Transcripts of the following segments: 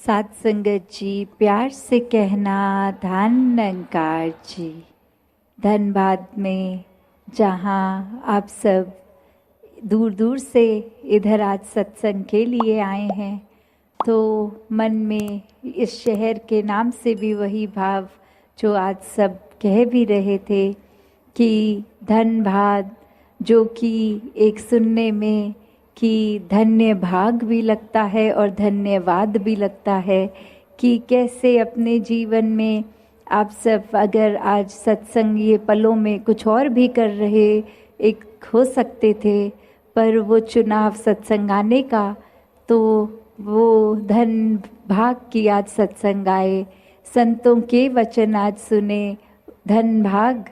साथ संगत जी, प्यार से कहना धन निरंकार जी। धनबाद में जहाँ आप सब दूर दूर से इधर आज सत्संग के लिए आए हैं, तो मन में इस शहर के नाम से भी वही भाव जो आज सब कह भी रहे थे कि धनबाद, जो कि एक सुनने में कि धन्य भाग भी लगता है और धन्यवाद भी लगता है कि कैसे अपने जीवन में आप सब अगर आज सत्संग ये पलों में कुछ और भी कर रहे एक हो सकते थे, पर वो चुनाव सत्संग आने का, तो वो धन भाग की आज सत्संग आए, संतों के वचन आज सुने, धन भाग।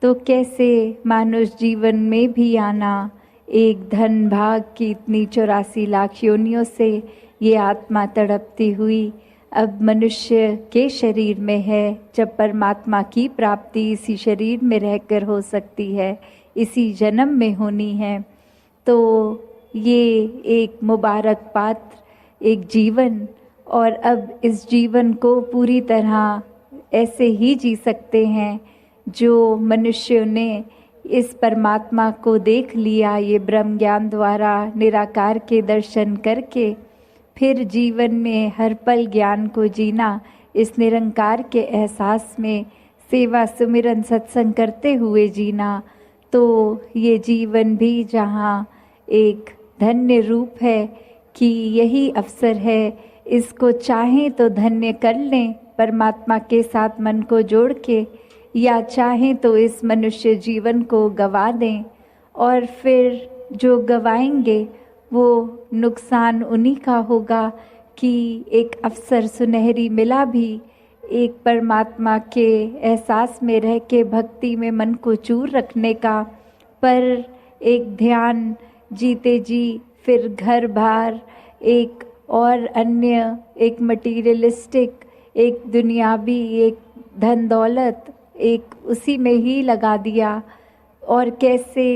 तो कैसे मानुष जीवन में भी आना, एक धन भाग की इतनी 84 लाख योनियों से ये आत्मा तड़पती हुई अब मनुष्य के शरीर में है। जब परमात्मा की प्राप्ति इसी शरीर में रहकर हो सकती है, इसी जन्म में होनी है, तो ये एक मुबारक पात्र, एक जीवन, और अब इस जीवन को पूरी तरह ऐसे ही जी सकते हैं जो मनुष्यों ने इस परमात्मा को देख लिया, ये ब्रह्म ज्ञान द्वारा निराकार के दर्शन करके फिर जीवन में हर पल ज्ञान को जीना, इस निरंकार के एहसास में सेवा सुमिरन सत्संग करते हुए जीना। तो ये जीवन भी जहाँ एक धन्य रूप है कि यही अवसर है, इसको चाहें तो धन्य कर लें परमात्मा के साथ मन को जोड़ के, या चाहें तो इस मनुष्य जीवन को गवा दें, और फिर जो गवाएंगे वो नुकसान उन्हीं का होगा कि एक अवसर सुनहरी मिला भी एक परमात्मा के एहसास में रह के भक्ति में मन को चूर रखने का, पर एक ध्यान जीते जी फिर घर बार एक और अन्य एक मटीरियलिस्टिक, एक दुनियावी, एक धन दौलत, एक उसी में ही लगा दिया। और कैसे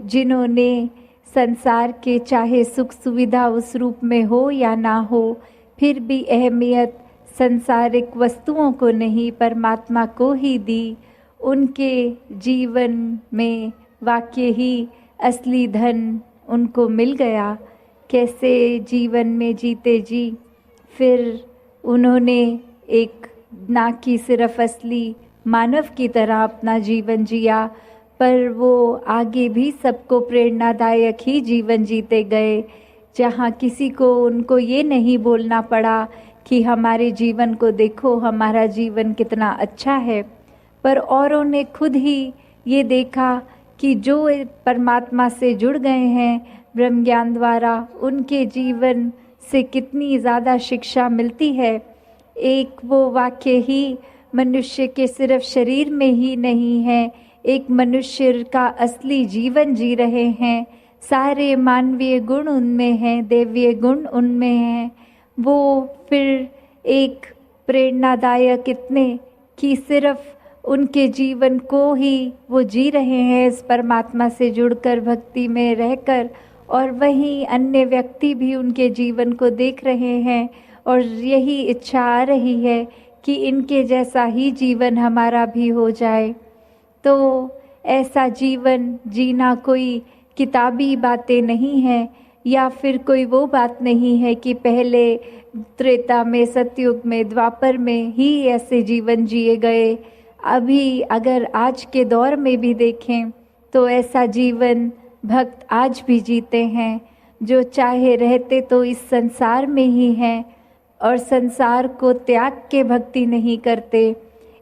जिन्होंने संसार के चाहे सुख सुविधा उस रूप में हो या ना हो, फिर भी अहमियत संसारिक वस्तुओं को नहीं परमात्मा को ही दी, उनके जीवन में वाकई ही असली धन उनको मिल गया। कैसे जीवन में जीते जी फिर उन्होंने एक ना कि सिर्फ असली मानव की तरह अपना जीवन जिया, पर वो आगे भी सबको प्रेरणादायक ही जीवन जीते गए, जहाँ किसी को उनको ये नहीं बोलना पड़ा कि हमारे जीवन को देखो, हमारा जीवन कितना अच्छा है, पर औरों ने खुद ही ये देखा कि जो परमात्मा से जुड़ गए हैं ब्रह्म ज्ञान द्वारा, उनके जीवन से कितनी ज़्यादा शिक्षा मिलती है। एक वो वाक्य ही मनुष्य के सिर्फ शरीर में ही नहीं है, एक मनुष्य का असली जीवन जी रहे हैं, सारे मानवीय गुण उनमें हैं, देवीय गुण उनमें हैं। वो फिर एक प्रेरणादायक इतने कि सिर्फ उनके जीवन को ही वो जी रहे हैं इस परमात्मा से जुड़कर भक्ति में रहकर, और वहीं अन्य व्यक्ति भी उनके जीवन को देख रहे हैं और यही इच्छा आ रही है कि इनके जैसा ही जीवन हमारा भी हो जाए। तो ऐसा जीवन जीना कोई किताबी बातें नहीं है, या फिर कोई वो बात नहीं है कि पहले त्रेता में, सतयुग में, द्वापर में ही ऐसे जीवन जिए गए। अभी अगर आज के दौर में भी देखें तो ऐसा जीवन भक्त आज भी जीते हैं, जो चाहे रहते तो इस संसार में ही हैं और संसार को त्याग के भक्ति नहीं करते।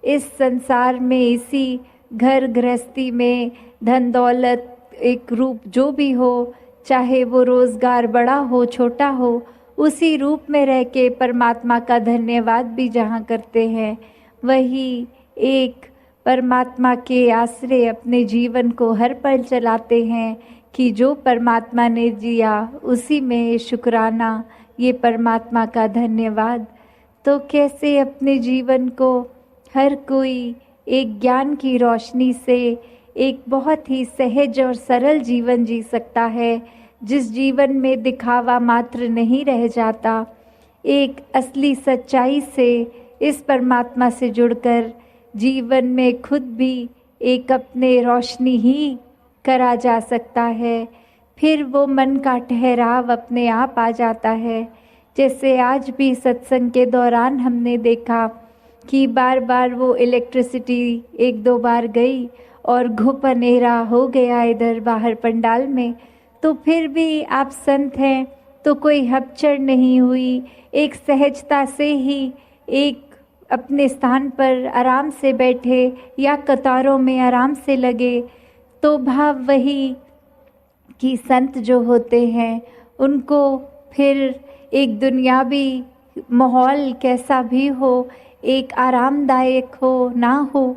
इस संसार में, इसी घर गृहस्थी में, धन दौलत एक रूप जो भी हो, चाहे वो रोज़गार बड़ा हो छोटा हो, उसी रूप में रह के परमात्मा का धन्यवाद भी जहाँ करते हैं, वही एक परमात्मा के आश्रय अपने जीवन को हर पल चलाते हैं कि जो परमात्मा ने दिया उसी में शुक्राना, ये परमात्मा का धन्यवाद। तो कैसे अपने जीवन को हर कोई एक ज्ञान की रोशनी से एक बहुत ही सहज और सरल जीवन जी सकता है, जिस जीवन में दिखावा मात्र नहीं रह जाता, एक असली सच्चाई से इस परमात्मा से जुड़कर जीवन में खुद भी एक अपने रोशनी ही करा जा सकता है। फिर वो मन का ठहराव अपने आप आ जाता है। जैसे आज भी सत्संग के दौरान हमने देखा कि बार बार वो इलेक्ट्रिसिटी एक दो बार गई और घुप अंधेरा हो गया इधर बाहर पंडाल में, तो फिर भी आप संत हैं तो कोई हपचड़ नहीं हुई, एक सहजता से ही एक अपने स्थान पर आराम से बैठे या कतारों में आराम से लगे। तो भाव वही कि संत जो होते हैं उनको फिर एक दुनियावी माहौल कैसा भी हो, एक आरामदायक हो ना हो,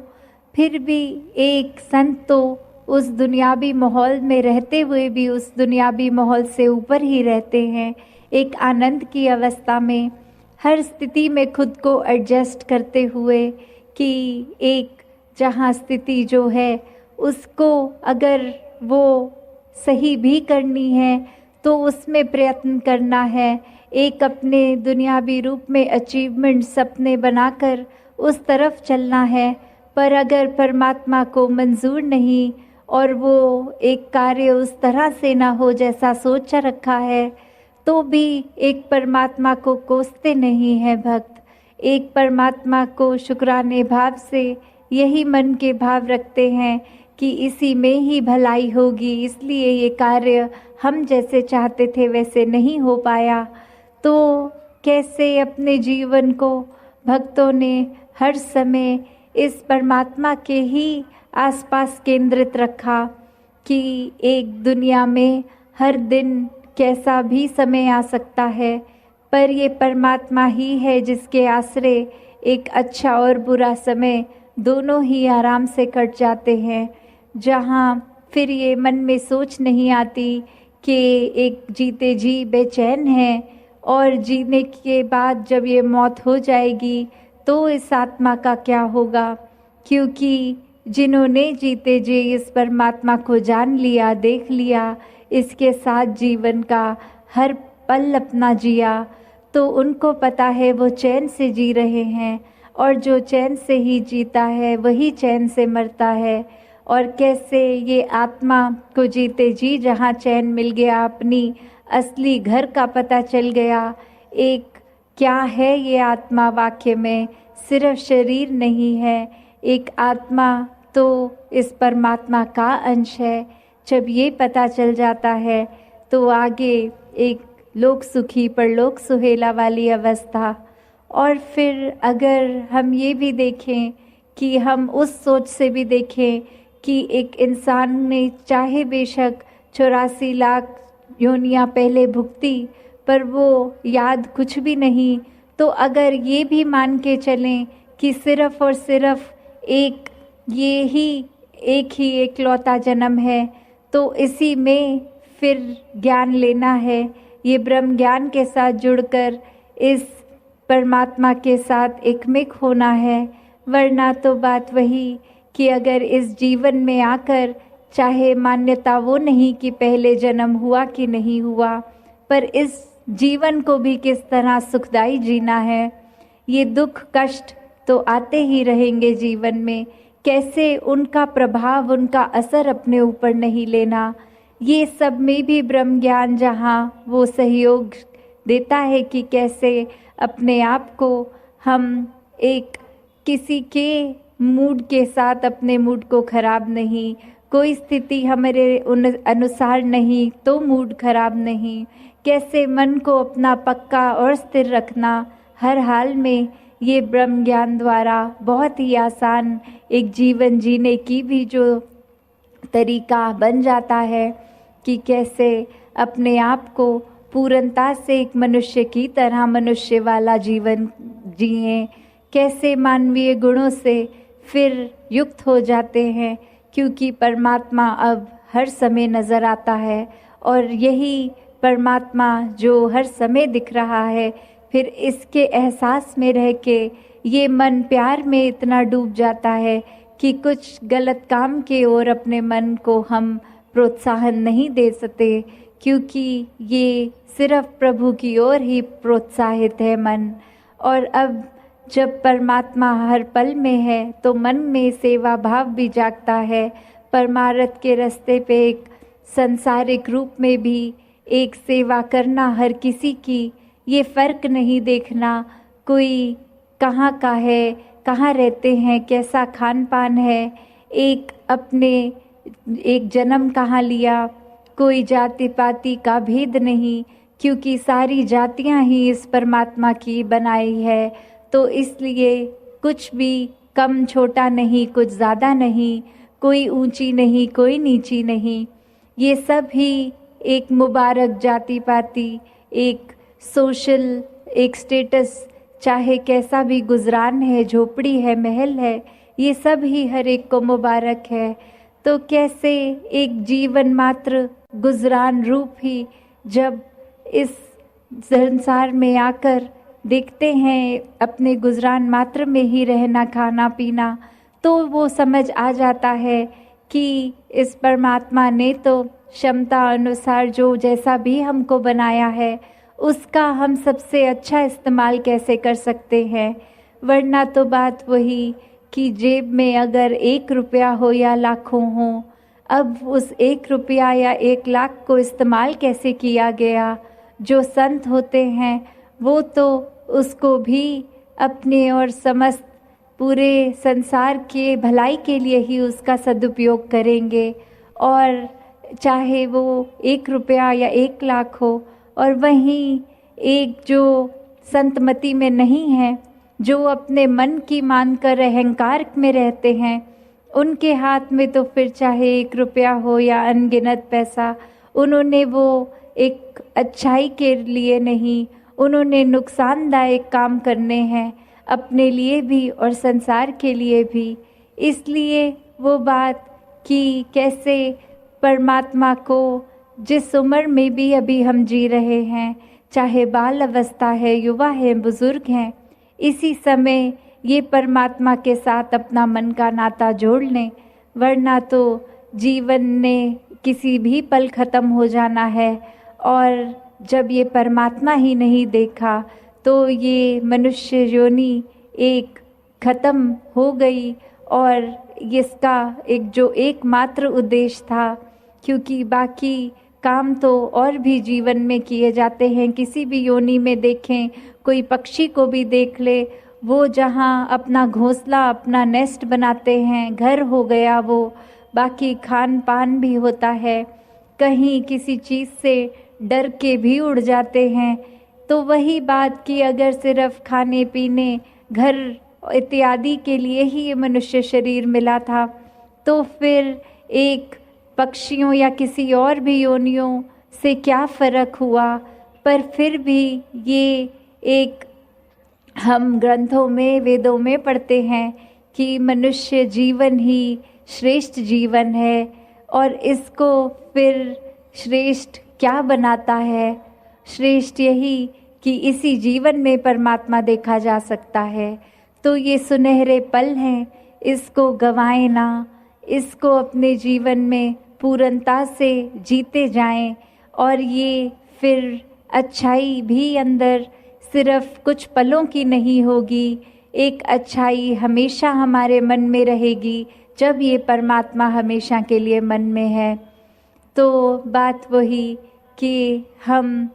फिर भी एक संत तो उस दुनियावी माहौल में रहते हुए भी उस दुनियावी माहौल से ऊपर ही रहते हैं। एक आनंद की अवस्था में हर स्थिति में खुद को एडजस्ट करते हुए कि एक जहाँ स्थिति जो है उसको अगर वो सही भी करनी है तो उसमें प्रयत्न करना है, एक अपने दुनियावी रूप में अचीवमेंट सपने बनाकर उस तरफ चलना है। पर अगर परमात्मा को मंजूर नहीं और वो एक कार्य उस तरह से ना हो जैसा सोच रखा है, तो भी एक परमात्मा को कोसते नहीं है भक्त, एक परमात्मा को शुक्राने भाव से यही मन के भाव रखते हैं कि इसी में ही भलाई होगी, इसलिए ये कार्य हम जैसे चाहते थे वैसे नहीं हो पाया। तो कैसे अपने जीवन को भक्तों ने हर समय इस परमात्मा के ही आसपास केंद्रित रखा कि एक दुनिया में हर दिन कैसा भी समय आ सकता है, पर ये परमात्मा ही है जिसके आश्रय एक अच्छा और बुरा समय दोनों ही आराम से कट जाते हैं। जहाँ फिर ये मन में सोच नहीं आती कि एक जीते जी बेचैन है और जीने के बाद जब ये मौत हो जाएगी तो इस आत्मा का क्या होगा, क्योंकि जिन्होंने जीते जी इस परमात्मा को जान लिया, देख लिया, इसके साथ जीवन का हर पल अपना जिया, तो उनको पता है वो चैन से जी रहे हैं, और जो चैन से ही जीता है वही चैन से मरता है। और कैसे ये आत्मा को जीते जी जहाँ चैन मिल गया, अपनी असली घर का पता चल गया, एक क्या है ये आत्मा, वाक्य में सिर्फ शरीर नहीं है, एक आत्मा तो इस परमात्मा का अंश है। जब ये पता चल जाता है तो आगे एक लोक सुखी परलोक सुहेला वाली अवस्था। और फिर अगर हम ये भी देखें कि हम उस सोच से भी देखें कि एक इंसान ने चाहे बेशक 84 लाख योनियाँ पहले भुगती पर वो याद कुछ भी नहीं, तो अगर ये भी मान के चलें कि सिर्फ और सिर्फ ये ही एक एकलौता जन्म है, तो इसी में फिर ज्ञान लेना है, ये ब्रह्म ज्ञान के साथ जुड़कर इस परमात्मा के साथ एकमिक होना है। वरना तो बात वही कि अगर इस जीवन में आकर चाहे मान्यता वो नहीं कि पहले जन्म हुआ कि नहीं हुआ, पर इस जीवन को भी किस तरह सुखदाई जीना है, ये दुख कष्ट तो आते ही रहेंगे जीवन में, कैसे उनका प्रभाव उनका असर अपने ऊपर नहीं लेना, ये सब में भी ब्रह्म ज्ञान जहाँ वो सहयोग देता है कि कैसे अपने आप को हम एक किसी के मूड के साथ अपने मूड को खराब नहीं, कोई स्थिति हमारे अनुसार नहीं तो मूड खराब नहीं, कैसे मन को अपना पक्का और स्थिर रखना हर हाल में, ये ब्रह्म ज्ञान द्वारा बहुत ही आसान एक जीवन जीने की भी जो तरीका बन जाता है कि कैसे अपने आप को पूर्णता से एक मनुष्य की तरह मनुष्य वाला जीवन जिए, कैसे मानवीय गुणों से फिर युक्त हो जाते हैं, क्योंकि परमात्मा अब हर समय नज़र आता है और यही परमात्मा जो हर समय दिख रहा है, फिर इसके एहसास में रह के ये मन प्यार में इतना डूब जाता है कि कुछ गलत काम के ओर अपने मन को हम प्रोत्साहन नहीं दे सकते, क्योंकि ये सिर्फ प्रभु की ओर ही प्रोत्साहित है मन। और अब जब परमात्मा हर पल में है तो मन में सेवा भाव भी जागता है। परमार्थ के रास्ते पे एक संसारिक रूप में भी एक सेवा करना हर किसी की, ये फ़र्क नहीं देखना कोई कहाँ का है, कहाँ रहते हैं, कैसा खान पान है, एक अपने एक जन्म कहाँ लिया, कोई जाति पाति का भेद नहीं, क्योंकि सारी जातियाँ ही इस परमात्मा की बनाई है। तो इसलिए कुछ भी कम छोटा नहीं, कुछ ज़्यादा नहीं, कोई ऊंची नहीं, कोई नीची नहीं, ये सब ही एक मुबारक जाति पाति, एक सोशल एक स्टेटस, चाहे कैसा भी गुजरान है, झोपड़ी है, महल है, ये सब ही हर एक को मुबारक है। तो कैसे एक जीवन मात्र गुजरान रूप ही जब इस संसार में आकर देखते हैं अपने गुजरान मात्र में ही रहना खाना पीना, तो वो समझ आ जाता है कि इस परमात्मा ने तो क्षमता अनुसार जो जैसा भी हमको बनाया है उसका हम सबसे अच्छा इस्तेमाल कैसे कर सकते हैं। वरना तो बात वही कि जेब में अगर 1 रुपया हो या लाखों हो, अब उस 1 रुपया या 1 लाख को इस्तेमाल कैसे किया गया। जो संत होते हैं वो तो उसको भी अपने और समस्त पूरे संसार के भलाई के लिए ही उसका सदुपयोग करेंगे, और चाहे वो 1 रुपया या 1 लाख हो। और वहीं एक जो संतमति में नहीं है, जो अपने मन की मानकर अहंकार में रहते हैं, उनके हाथ में तो फिर चाहे 1 रुपया हो या अनगिनत पैसा, उन्होंने वो एक अच्छाई के लिए नहीं, उन्होंने नुकसानदायक काम करने हैं अपने लिए भी और संसार के लिए भी। इसलिए वो बात कि कैसे परमात्मा को जिस उम्र में भी अभी हम जी रहे हैं, चाहे बाल अवस्था है, युवा है, बुजुर्ग हैं, इसी समय ये परमात्मा के साथ अपना मन का नाता जोड़ लें, वरना तो जीवन ने किसी भी पल ख़त्म हो जाना है। और जब ये परमात्मा ही नहीं देखा तो ये मनुष्य योनि एक ख़त्म हो गई, और इसका एक जो एकमात्र उद्देश्य था, क्योंकि बाकी काम तो और भी जीवन में किए जाते हैं। किसी भी योनि में देखें, कोई पक्षी को भी देख ले, वो जहाँ अपना घोंसला अपना नेस्ट बनाते हैं, घर हो गया वो, बाकी खान पान भी होता है, कहीं किसी चीज़ से डर के भी उड़ जाते हैं। तो वही बात कि अगर सिर्फ खाने पीने घर इत्यादि के लिए ही ये मनुष्य शरीर मिला था, तो फिर एक पक्षियों या किसी और भी योनियों से क्या फ़र्क हुआ। पर फिर भी ये एक हम ग्रंथों में वेदों में पढ़ते हैं कि मनुष्य जीवन ही श्रेष्ठ जीवन है, और इसको फिर श्रेष्ठ क्या बनाता है, श्रेष्ठ यही कि इसी जीवन में परमात्मा देखा जा सकता है। तो ये सुनहरे पल हैं, इसको गंवाएं ना, इसको अपने जीवन में पूर्णता से जीते जाएं, और ये फिर अच्छाई भी अंदर सिर्फ कुछ पलों की नहीं होगी, एक अच्छाई हमेशा हमारे मन में रहेगी जब ये परमात्मा हमेशा के लिए मन में है। तो बात वही कि हम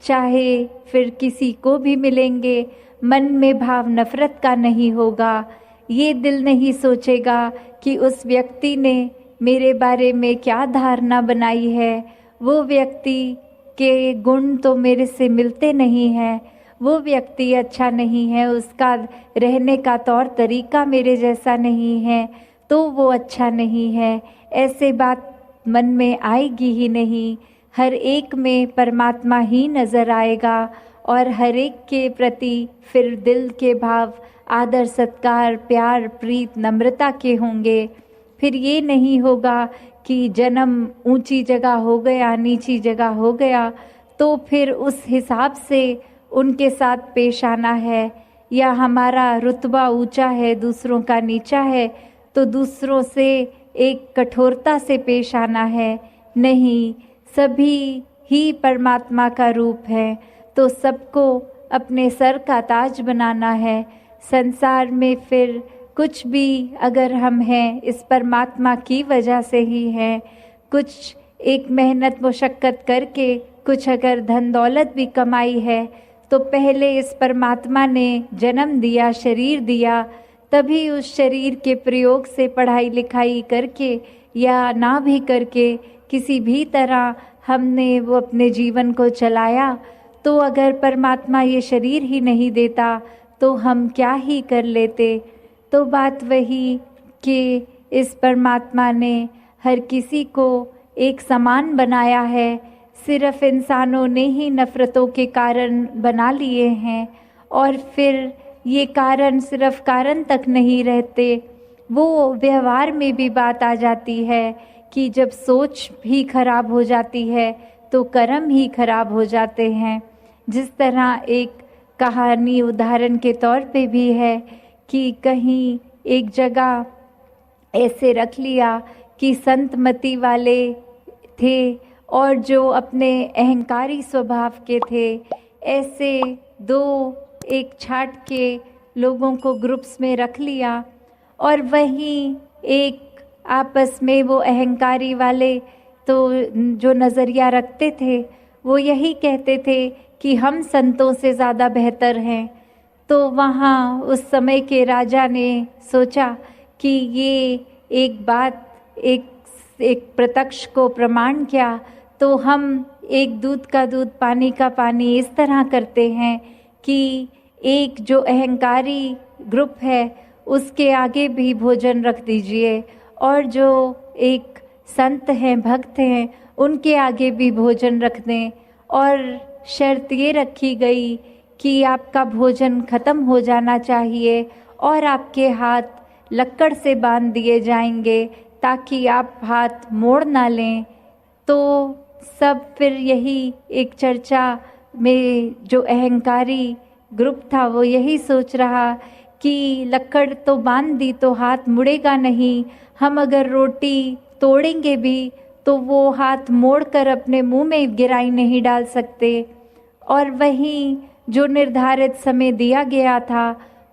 चाहे फिर किसी को भी मिलेंगे, मन में भाव नफ़रत का नहीं होगा, ये दिल नहीं सोचेगा कि उस व्यक्ति ने मेरे बारे में क्या धारणा बनाई है, वो व्यक्ति के गुण तो मेरे से मिलते नहीं हैं, वो व्यक्ति अच्छा नहीं है, उसका रहने का तौर तरीका मेरे जैसा नहीं है, तो वो अच्छा नहीं है। ऐसे बात मन में आएगी ही नहीं। हर एक में परमात्मा ही नज़र आएगा, और हर एक के प्रति फिर दिल के भाव आदर सत्कार प्यार प्रीत नम्रता के होंगे। फिर ये नहीं होगा कि जन्म ऊंची जगह हो गया नीची जगह हो गया तो फिर उस हिसाब से उनके साथ पेश आना है, या हमारा रुतबा ऊंचा है दूसरों का नीचा है तो दूसरों से एक कठोरता से पेश आना है। नहीं, सभी ही परमात्मा का रूप है। तो सबको अपने सर का ताज बनाना है। संसार में फिर कुछ भी अगर हम हैं, इस परमात्मा की वजह से ही हैं। कुछ एक मेहनत मुशक्क़त करके कुछ अगर धन दौलत भी कमाई है, तो पहले इस परमात्मा ने जन्म दिया, शरीर दिया, तभी उस शरीर के प्रयोग से पढ़ाई लिखाई करके या ना भी करके किसी भी तरह हमने वो अपने जीवन को चलाया। तो अगर परमात्मा ये शरीर ही नहीं देता तो हम क्या ही कर लेते। तो बात वही कि इस परमात्मा ने हर किसी को एक समान बनाया है। सिर्फ इंसानों ने ही नफ़रतों के कारण बना लिए हैं, और फिर ये कारण सिर्फ कारण तक नहीं रहते, वो व्यवहार में भी बात आ जाती है कि जब सोच भी खराब हो जाती है तो कर्म ही खराब हो जाते हैं। जिस तरह एक कहानी उदाहरण के तौर पे भी है कि कहीं एक जगह ऐसे रख लिया कि संत मति वाले थे और जो अपने अहंकारी स्वभाव के थे, ऐसे दो एक छाट के लोगों को ग्रुप्स में रख लिया, और वहीं एक आपस में वो अहंकारी वाले तो जो नज़रिया रखते थे वो यही कहते थे कि हम संतों से ज़्यादा बेहतर हैं। तो वहाँ उस समय के राजा ने सोचा कि ये एक बात, एक प्रत्यक्ष को प्रमाण क्या, तो हम एक दूध का दूध पानी का पानी इस तरह करते हैं कि एक जो अहंकारी ग्रुप है उसके आगे भी भोजन रख दीजिए, और जो एक संत हैं, भक्त हैं, उनके आगे भी भोजन रख दें। और शर्त ये रखी गई कि आपका भोजन ख़त्म हो जाना चाहिए और आपके हाथ लक्कड़ से बांध दिए जाएंगे ताकि आप हाथ मोड़ ना लें। तो सब फिर यही एक चर्चा में जो अहंकारी ग्रुप था वो यही सोच रहा कि लक्कड़ तो बांध दी तो हाथ मुड़ेगा नहीं, हम अगर रोटी तोड़ेंगे भी तो वो हाथ मोड़कर अपने मुंह में गिराई नहीं डाल सकते। और वहीं जो निर्धारित समय दिया गया था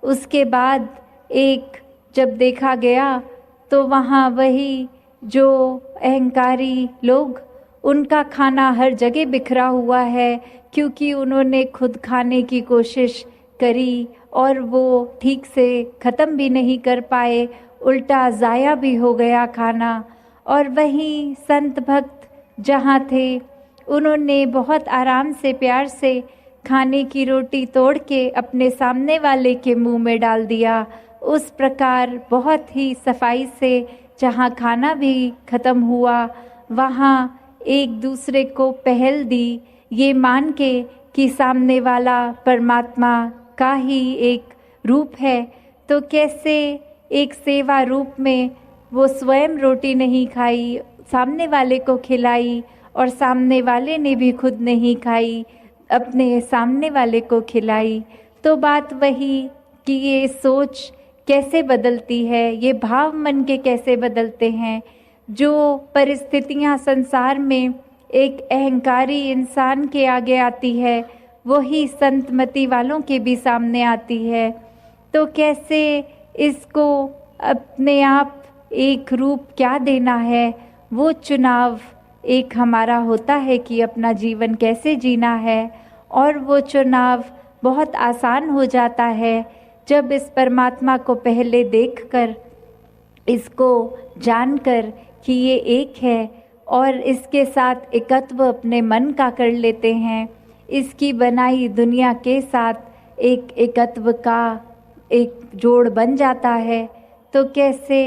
उसके बाद एक जब देखा गया तो वहाँ वही जो अहंकारी लोग, उनका खाना हर जगह बिखरा हुआ है, क्योंकि उन्होंने खुद खाने की कोशिश करी और वो ठीक से ख़त्म भी नहीं कर पाए, उल्टा ज़ाया भी हो गया खाना। और वहीं संत भक्त जहाँ थे उन्होंने बहुत आराम से प्यार से खाने की रोटी तोड़ के अपने सामने वाले के मुंह में डाल दिया। उस प्रकार बहुत ही सफाई से जहाँ खाना भी ख़त्म हुआ वहाँ एक दूसरे को पहल दी, ये मान के कि सामने वाला परमात्मा का ही एक रूप है। तो कैसे एक सेवा रूप में वो स्वयं रोटी नहीं खाई, सामने वाले को खिलाई, और सामने वाले ने भी खुद नहीं खाई, अपने सामने वाले को खिलाई। तो बात वही कि ये सोच कैसे बदलती है, ये भाव मन के कैसे बदलते हैं। जो परिस्थितियां संसार में एक अहंकारी इंसान के आगे आती है वही संतमति वालों के भी सामने आती है। तो कैसे इसको अपने आप एक रूप क्या देना है, वो चुनाव एक हमारा होता है कि अपना जीवन कैसे जीना है। और वो चुनाव बहुत आसान हो जाता है जब इस परमात्मा को पहले देखकर, इसको जानकर कि ये एक है और इसके साथ एकत्व अपने मन का कर लेते हैं, इसकी बनाई दुनिया के साथ एक एकत्व का एक जोड़ बन जाता है। तो कैसे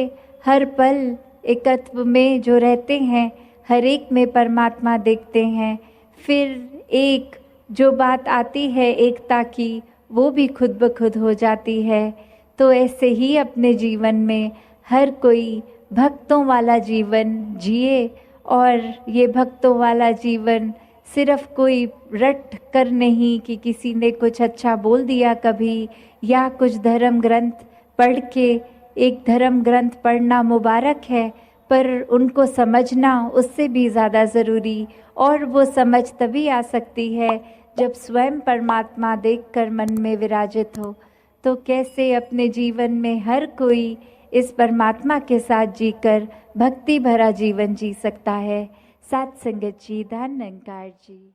हर पल एकत्व में जो रहते हैं हर एक में परमात्मा देखते हैं। फिर एक जो बात आती है एकता की, वो भी खुद ब खुद हो जाती है। तो ऐसे ही अपने जीवन में हर कोई भक्तों वाला जीवन जिए, और ये भक्तों वाला जीवन सिर्फ कोई रट कर नहीं कि किसी ने कुछ अच्छा बोल दिया कभी, या कुछ धर्म ग्रंथ पढ़ के, एक धर्म ग्रंथ पढ़ना मुबारक है, पर उनको समझना उससे भी ज़्यादा ज़रूरी, और वो समझ तभी आ सकती है जब स्वयं परमात्मा देखकर मन में विराजित हो। तो कैसे अपने जीवन में हर कोई इस परमात्मा के साथ जीकर भक्ति भरा जीवन जी सकता है। सात संगत जी, धन निरंकार जी।